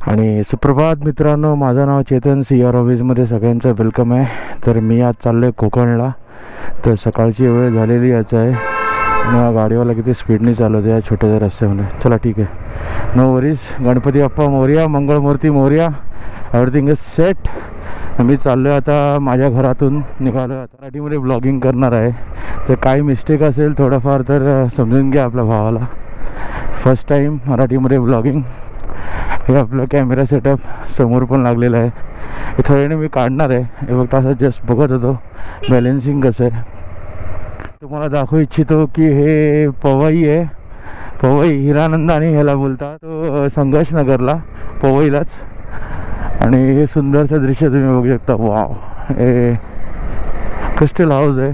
आणि सुप्रभात मित्रांनो, माझं नाव चेतन, CR ऑफिसमध्ये सगळ्यांचं वेलकम आहे. तर मी आज चाललो आहे कोकणला. तर सकाळची वेळ झालेली याच आहे आणि गाडीवाला किती स्पीडने चालवते या छोट्याशा रस्त्यामध्ये. चला ठीक आहे, नो वरीज. गणपती बाप्पा मोरया, मंगळमूर्ती मोरया, एव्हरीथिंग इज सेट. मी चाललो आहे आता माझ्या घरातून निघालो. आता मराठीमध्ये ब्लॉगिंग करणार आहे. तर काही मिस्टेक असेल थोडंफार तर समजून घ्या आपल्या भावाला. फर्स्ट टाईम मराठीमध्ये ब्लॉगिंग. हे आपलं कॅमेरा सेटअप समोर पण लागलेलं आहे. हे थोड्याने मी काढणार आहे. हे फक्त असं जस्ट बघत होतो बॅलेन्सिंग कसं आहे. तुम्हाला दाखवू इच्छितो की हे पवई आहे. पवई हिरानंदानी ह्याला बोलतात. तो संघर्ष नगरला पवईलाच. आणि हे सुंदरचं दृश्य तुम्ही बघू शकता. वाव, हे क्रिस्टल हाऊस आहे.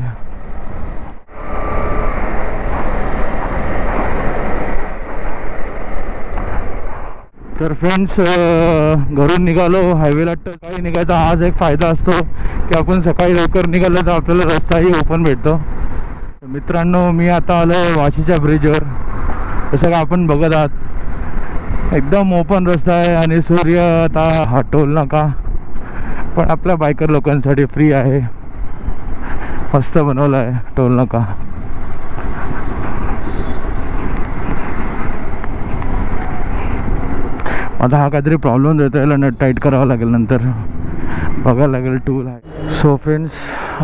तर फ्रेंड्स, घरून निघालो. हायवेला सकाळी निघायचा आज एक फायदा असतो की आपण सकाळी लवकर निघालो तर आपल्याला रस्ताही ओपन भेटतो. मित्रांनो, मी आता आलो आहे वाशीच्या ब्रिजवर. जसं का आपण बघत आहात एकदम ओपन रस्ता आहे आणि सूर्य आता हा टोल नाका पण आपल्या बायकर लोकांसाठी फ्री आहे. मस्त बनवला आहे टोल नाका. आता हा काहीतरी प्रॉब्लेम देतो, याला नट टाईट करावं लागेल, नंतर बघायला लागेल टूल आहे. सो फ्रेंड्स,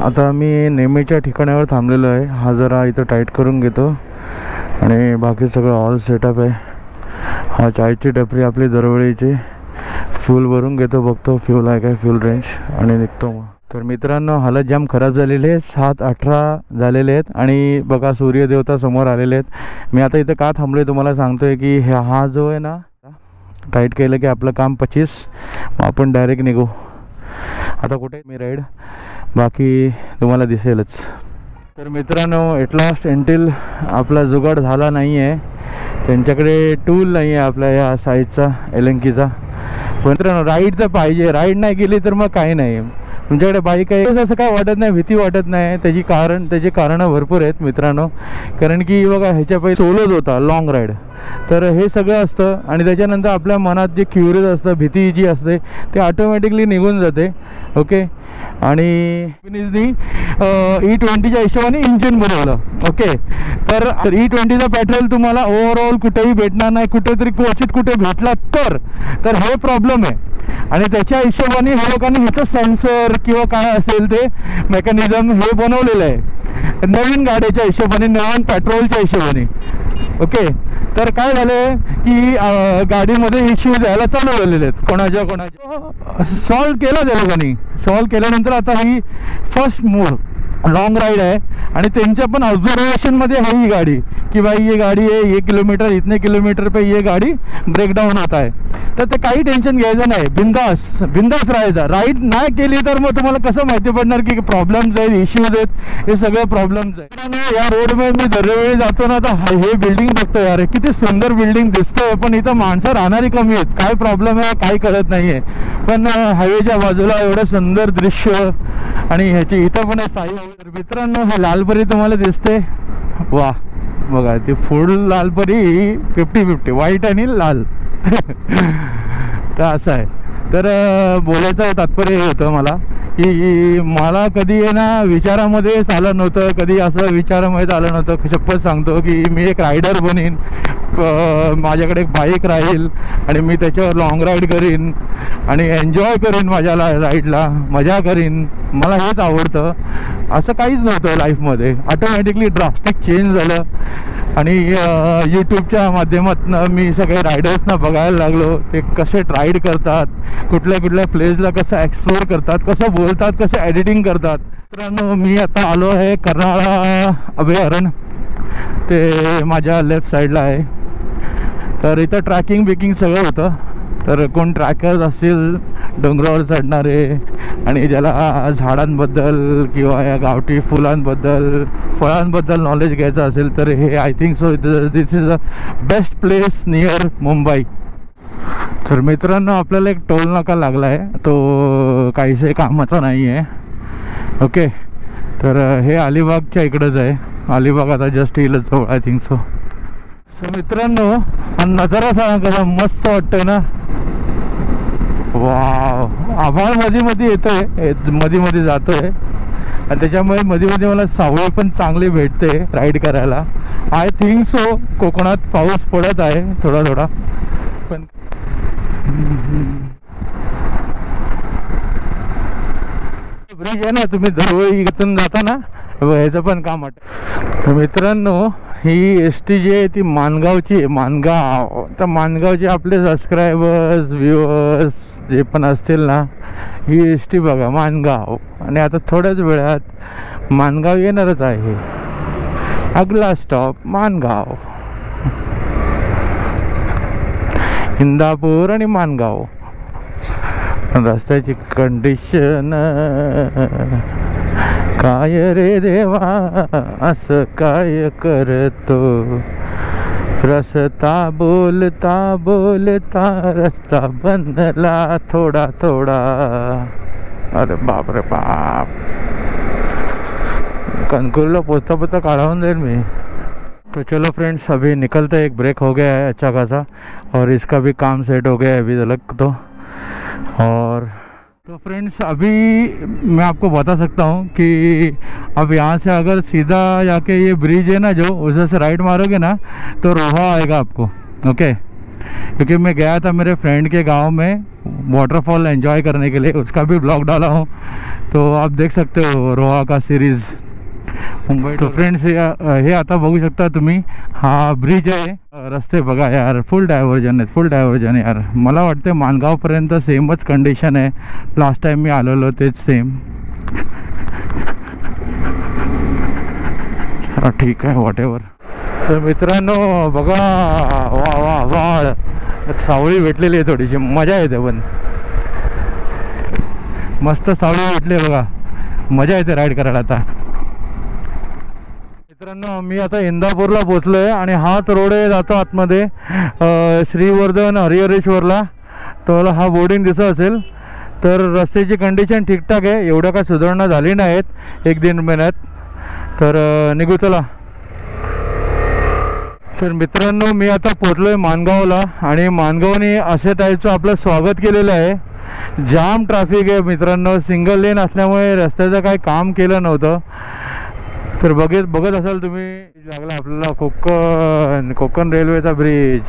आता मी नेहमीच्या ठिकाणावर थांबलेलो आहे. हा जरा इथं टाईट करून घेतो आणि बाकी सगळं ऑल सेटअप आहे. हा चायची टपरी आपली दरवेळीची. फ्यूल भरून घेतो, बघतो फ्यूल आहे काय, फ्यूल रेंज, आणि निघतो मग. तर मित्रांनो, हालत जाम खराब झालेली आहे. 7:18 झालेले आहेत आणि बघा सूर्यदेवता समोर आलेले आहेत. मी आता इथं का थांबलो आहे तुम्हाला सांगतो आहे की हा जो आहे ना, टाईट केलं की आपलं काम 25, मग आपण डायरेक्ट निघू. आता कुठे मी राईड, बाकी तुम्हाला दिसेलच. तर मित्रांनो, एट लास्ट एंटिल आपला जुगाड झाला नाही आहे. त्यांच्याकडे टूल नाही आहे आपल्या या साईजचा एलंकीचा. मित्रांनो, राईड तर पाहिजे. राईड नाही केली तर मग काही नाही. तुमच्याकडे बाईक आहे असं काय वाटत नाही, भीती वाटत नाही. त्याची कारणं भरपूर आहेत मित्रांनो. कारण की बघा, ह्याच्या पहिले सोलोच होता लॉंग राईड. तर हे सगळं असतं आणि त्याच्यानंतर आपल्या मनात जे क्युरियस असतं, भीती जी असते ते ऑटोमॅटिकली निघून जाते. ओके. आणि E20च्या हिशोबाने इंजिन बनवलं. ओके. तर E20चा पेट्रोल तुम्हाला ओव्हरऑल कुठेही भेटणार नाही. कुठेतरी क्वचित कुठे भेटला तर हे प्रॉब्लेम आहे. आणि त्याच्या हिशोबाने हे लोकांनी ह्याचं सेन्सर किंवा काय असेल ते मेकॅनिझम हे बनवलेलं आहे नवीन गाड्याच्या हिशोबाने, नवीन पेट्रोलच्या हिशोबाने. ओके. तर काय झालं की गाडीमध्ये इश्यूज यायला चालू झालेले आहेत. कोणाच्या सॉल्व केलं त्या लोकांनी. सॉल्व केल्यानंतर आता ही फर्स्ट मोड लॉन्ग राइड है आणि त्यांच्या पण ऑब्जर्वेशनमध्ये है ही गाड़ी कि भाई ये गाड़ी है, ये किलोमीटर इतने किलोमीटर पे ये गाड़ी ब्रेक डाउन होता है. तर ते काही टेन्शन घ्यायचं नाही, बिंदास राहायचं. राईड नाही केली तर मग तुम्हाला कसं माहिती पडणार की प्रॉब्लेम्स आहेत, इश्यूज आहेत, हे सगळे प्रॉब्लेम्स आहेत. या रोडमध्ये मी दरवेळी जातो ना, तर हे बिल्डिंग बघतो यार, किती सुंदर बिल्डिंग दिसतंय, पण इथं माणसं राहणारी कमी आहेत. काय प्रॉब्लेम आहे काही कळत नाहीये. पण हायवेच्या बाजूला एवढं सुंदर दृश्य आणि ह्याची इथं पण साई. मित्रांनो, हे लालपरी तुम्हाला दिसते, वा बघा, ती फुल लालपरी 50-50 व्हाईट आणि लाल. तर असं आहे. तर बोलायचं तात्पर्य हे होतं मला की मला कधी आहे ना विचारामध्ये आलं नव्हतं, कधी असं विचारामध्ये आलं नव्हतं. शपथ सांगतो की मी एक रायडर बनीन, माझ्याकडे एक बाईक राहील आणि मी त्याच्यावर लॉंग राईड करीन आणि एन्जॉय करीन, माझ्या राईडला मजा करीन. मला हेच आवडतं. असं काहीच नव्हतं लाईफमध्ये. ऑटोमॅटिकली ड्रास्टिक चेंज झालं आणि यूट्यूबच्या माध्यमातून मी सगळे रायडर्सना बघायला लागलो. ते कसे राईड करतात, कुठल्या कुठल्या प्लेसला कसं एक्सप्लोर करतात, कसं बोलतात, कसं एडिटिंग करतात. मित्रांनो, मी आता आलो आहे कर्नाळा अभयारण्य. ते माझ्या लेफ्ट साईडला आहे. तर इथं ट्रॅकिंग बिकिंग सगळं होतं. तर कोण ट्रॅकर्स असतील डोंगरावर चढणारे आणि ज्याला झाडांबद्दल किंवा या गावठी फुलांबद्दल फळांबद्दल नॉलेज घ्यायचं असेल तर हे I think so this is a best place near Mumbai. तर मित्रांनो, आपल्याला एक टोल नाका लागला आहे, तो काहीसे कामाचा नाही आहे. ओके. तर हे अलिबागच्या इकडंच आहे. अलिबाग आता जस्ट येईलच जवळ आय थिंक सो. मित्रांनो, नजारा सांगा कसा मस्त वाटतंय ना. वाव, आभाळ मध्ये मध्ये येतोय, मध्ये मध्ये जातोय आणि त्याच्यामुळे मध्ये मध्ये मला सावली पण चांगली भेटते राईड करायला. आय थिंक सो कोकणात पाऊस पडत आहे थोडा थोडा पण. ब्रिज आहे ना, तुम्ही दरवेळी इथून जाता ना, ह्याचं पण काम वाटतं. मित्रांनो, ही एस टी जी आहे ती माणगावची आहे, माणगाव. तर माणगावचे आपले सबस्क्रायबर्स व्ह्युअर्स जे पण असतील ना, ही एस टी बघा माणगाव. आणि आता थोड्याच वेळात माणगाव येणारच आहे. अगला स्टॉप माणगाव, इंदापूर आणि माणगाव. रस्त्याची कंडिशन काय रे देवा, असं काय करतो. रस्ता बोलता बोलता रस्ता बनला थोडा थोडा. अरे बाप रे बाप, कनकुरला पोचता पोचता काढ़ाऊन जाईल मी. तो चलो फ्रेंड्स, अभी निकलते, एक ब्रेक हो गया है अच्छा खासा और इसका भी काम सेट हो गया है अभी तक तो. और तो फ्रेंड्स, अभी मैं आपको बता सकता हूँ कि अब यहाँ से अगर सीधा जाके ये ब्रिज है ना, जो उधर से राइट मारोगे ना तो रोहा आएगा आपको. ओके, क्योंकि मैं गया था मेरे फ्रेंड के गांव में वाटरफॉल एंजॉय करने के लिए, उसका भी ब्लॉग डाला हूँ, तो आप देख सकते हो रोहा का सीरीज़ मुंबई. तो फ्रेंड्स, हे आता बघू शकता तुम्ही, हा ब्रिज आहे. रस्ते बघा यार, फुल डायव्हर्जन आहेत, फुल डायव्हर्जन यार. मला वाटते माणगावपर्यंत सेमच कंडिशन आहे, लास्ट टाइम मी आलेलो तेच सेम. चला ठीक आहे, वॉट एव्हर. तर मित्रांनो बघा, वा वा वा, सावळी भेटलेली आहे, थोडीशी मजा येते. पण मस्त सावळी भेटली बघा, मजा येते राईड करायला. आता मित्रांनो, मी आता इंदापूरला पोचलो आहे आणि हाच रोड आहे जातो आतमध्ये श्रीवर्धन हरिहरेश्वरला. तर हा बोर्डिंग दिसत असेल. तर रस्त्याची कंडिशन ठीकठाक आहे, एवढ्या काय सुधारणा झाली नाहीत एक दीड महिन्यात. तर निघू चला. तर मित्रांनो, मी आता पोचलो आहे माणगावला आणि माणगावने अशा टाईपचं आपलं स्वागत केलेलं आहे. जाम ट्रॅफिक आहे मित्रांनो, सिंगल लेन असल्यामुळे रस्त्याचं काही काम केलं नव्हतं. तर बघत असाल तुम्ही, लागला आपल्याला कोकण रेल्वेचा ब्रिज.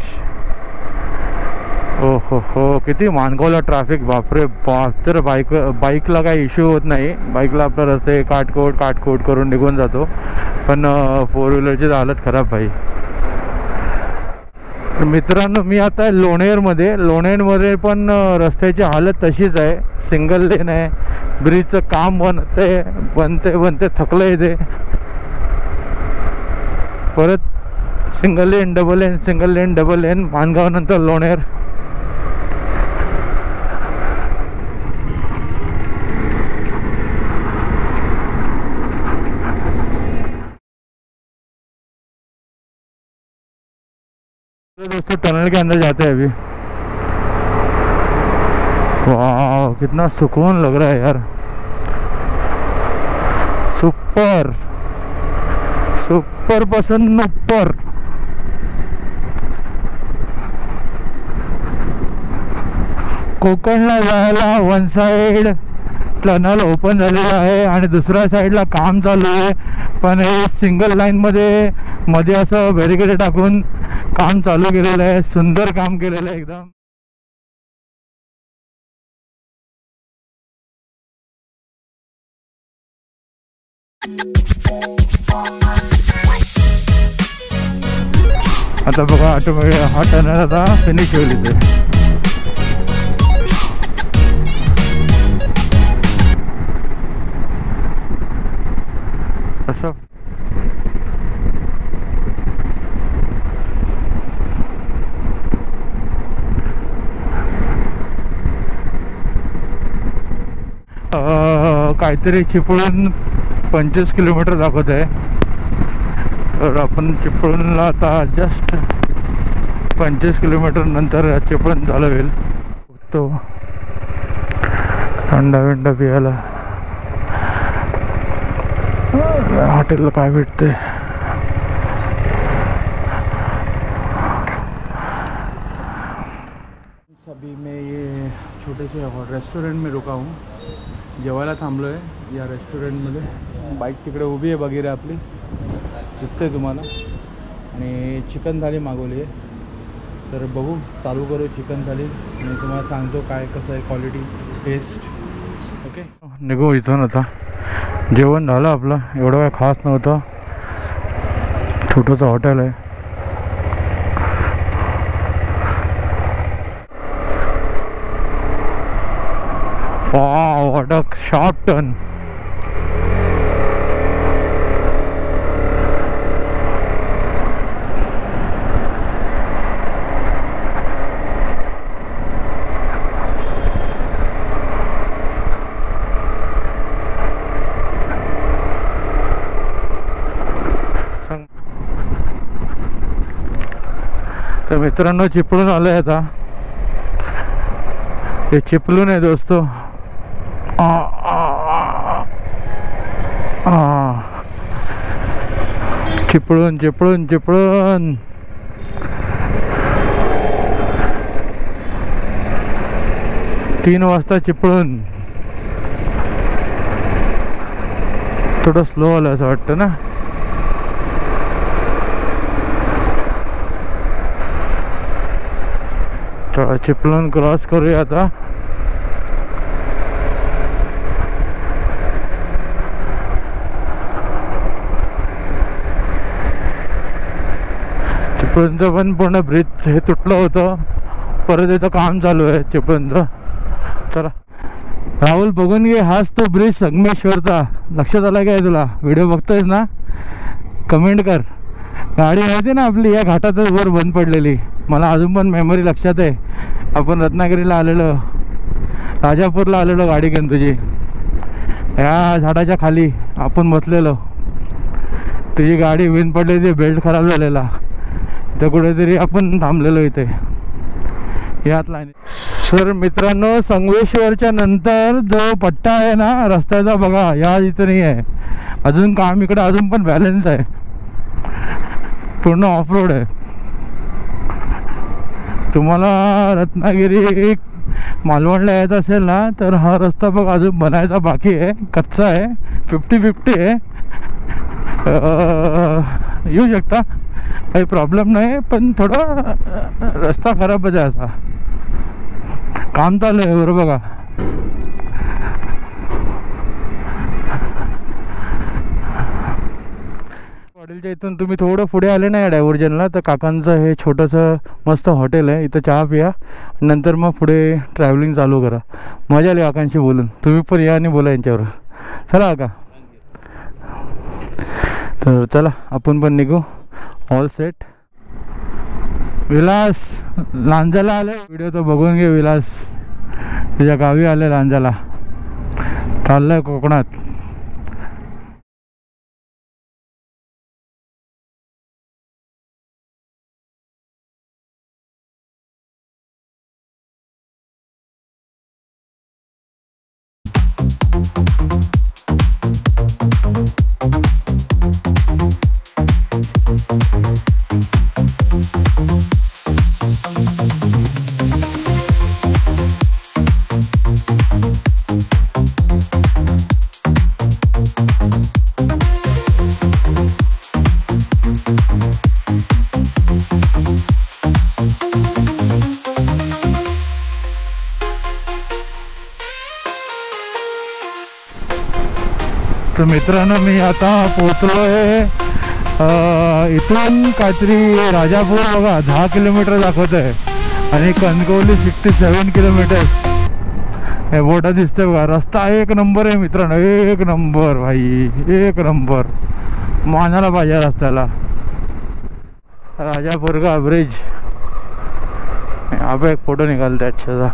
ओ हो, किती माणगावला ट्रॅफिक, बापरे बाप. तर बाईकला काही इश्यू होत नाही, बाईकला आपला रस्ते काटकोट करून निघून जातो. पण फोर व्हीलरची हालत खराब भाई. तर मित्रांनो, मी आता लोणेरमध्ये पण रस्त्याची हालत तशीच आहे, सिंगल लेन आहे. ब्रिजचं काम बनते थकलं आहे. परत single lane double lane Mangaon नंतर लोणेर. दोस्तों, टनल के अंदर जाते हैं अभी. वाह, कितना सुकून लग रहा है यार. सुपर पसंद ऊपर. कोकणला जायला वन साइड टनल ओपन झालेला आहे आणि दुसऱ्या साईडला काम चालू आहे. पण हे सिंगल लाईन मध्ये असं बॅरिकेड टाकून काम चालू केलेलं आहे. सुंदर काम केलेलं आहे एकदम. आता बघा, ऑटोमॅटिक हा टनल आता फिनिश होईल इथे. असं काहीतरी चिपळूण 25 किलोमीटर दाखवत आहे. तर आपण चिपळूणला आता जस्ट 25 किलोमीटर नंतर चिपळूण चालू होईल. तो थंडा पियाला हॉटेलला काय भेटते. अभी मैं ये छोटे से रेस्टोरेंट में रुका हूँ, जेवायला थांबलो आहे या रेस्टोरेंटमध्ये. बाईक तिकडे उभी आहे वगैरे आपली, दिसते तुम्हाला. आणि चिकन थाली मागवली आहे, तर बघू चालू करू चिकन थाली आणि तुम्हाला सांगतो काय कसं आहे क्वालिटी टेस्ट. ओके निघू इथून. आता जेवण झालं आपलं, एवढं काय खास नव्हतं, छोटंसं हॉटेल आहे. Wow, what a sharp turn. तर मित्रांनो चिपळून आलोय आता. हे चिपळूण आहे दोस्तो. चिपळूण चिपळूण चिपळूण. तीन वाजता चिपळूण. थोडं स्लो आलं असं वाटतं ना. थोडा चिपळूण क्रॉस करूया आता. चिपळूणचं पण पूर्ण ब्रिज हे तुटलं होतं, परत इथं काम चालू आहे चिपळूणचं. चला राहुल बघून घे, हाच तो ब्रिज संगमेश्वरचा. लक्षात आला काय तुला? व्हिडिओ बघतोयस ना? कमेंट कर. गाडी माहिती ना आपली या घाटातच वर बंद पडलेली. मला अजून पण मेमरी लक्षात आहे. आपण रत्नागिरीला आलेलो, राजापूरला आलेलो गाडी घेऊन तुझी. या झाडाच्या खाली आपण बसलेलो, तुझी गाडी विन पडलेली, बेल्ट खराब झालेला. इथं कुठेतरी आपण थांबलेलो इथे यात लाईन. सर मित्रांनो, संगमेश्वरच्या नंतर जो पट्टा आहे ना रस्त्याचा बघा, या इथं नाही आहे अजून काम. इकडे अजून पण बॅलन्स आहे, पूर्ण ऑफ रोड आहे. तुम्हाला रत्नागिरी मालवणला यायचं असेल ना तर हा रस्ता बघ अजून बनायचा बाकी आहे, कच्चा आहे, 50-50 आहे. येऊ शकता, काही प्रॉब्लेम नाही, पण थोडा रस्ता खराबच आहे. असा काम चालू आहे बरोबर बघा. वाडीलच्या इथून तुम्ही थोडं पुढे आले ना या डायव्हर्जनला, तर काकांचं हे छोटंसं मस्त हॉटेल आहे. इथं चहा पिया, नंतर मग पुढे ट्रॅव्हलिंग चालू करा. मजा आली काकांशी बोलून. तुम्ही पण या आणि बोला यांच्यावर. चला काका. तर चला आपण पण निघू. All set. विलास लांजाला आले, व्हिडिओ तो बघून घे. विलास तुझ्या गावी आले लांजाला, चाललंय कोकणात. तर मित्रांनो मी आता पोचलो आहे. इथून काहीतरी राजापूर बघा 10 किलोमीटर दाखवत आहे आणि कणकवली 67 किलोमीटर. हे बोटा दिसतंय बघा. रस्ता एक नंबर आहे मित्रांनो, एक नंबर भाई, एक नंबर. मानायला पाहिजे रस्त्याला. राजापूर का ब्रिज. यहाँ पे एक फोटो निकालते अच्छा सा.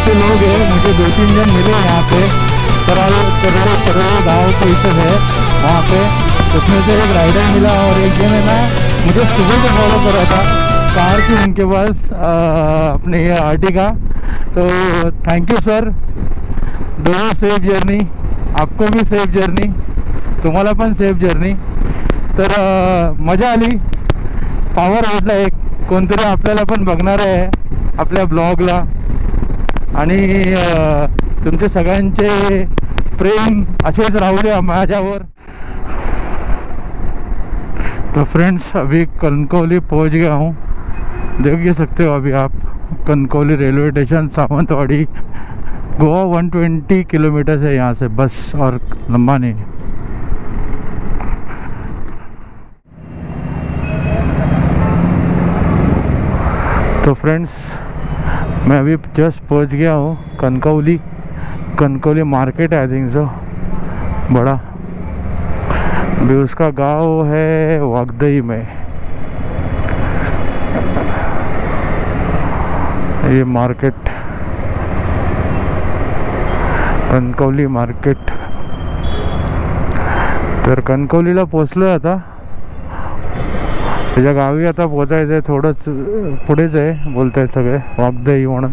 अच्छे लोग हैं, मुझे 2-3 जन मिले यहाँ पे। गाँव के इसे है वहाँ पे, उसमें से एक राइडर मिला और एक जन है ना मुझे सुबह से फॉलो कर रहा था, कार थी उनके पास अपने ये आर्टिका। तो थैंक यू सर, दोनों सेफ जर्नी, आपको भी सेफ जर्नी, तुम्हाला पण सेफ जर्नी। तर मजा आली, पॉवर वाटला एक कोणतरी आपल्याला पण बघणार आहे आपल्या ब्लॉगला, आणि तुमचे सगळ्यांचे प्रेम असेच राहू दे माझ्यावर। तो फ्रेंड्स अभी कनकौली पहुंच गया हूँ, देख ही सकते हो अभी आप Kankavli railway station Sawantwadi. Goa 120 kilometre है यहाँ से बस, और लंबा नहीं। तो फ्रेंड्स मैं अभी जस्ट पहुँच गया हूँ कनकौली मार्केट है आई थिंक सो, बड़ा भी उसका गांव है वागदई में। ये मार्केट कणकवली मार्केट। तर कणकवलीला पोचलो आता, त्याच्या गावी आता पोचायचं आहे, थोडंच पुढेच आहे बोलतायत सगळे वागदई म्हणून।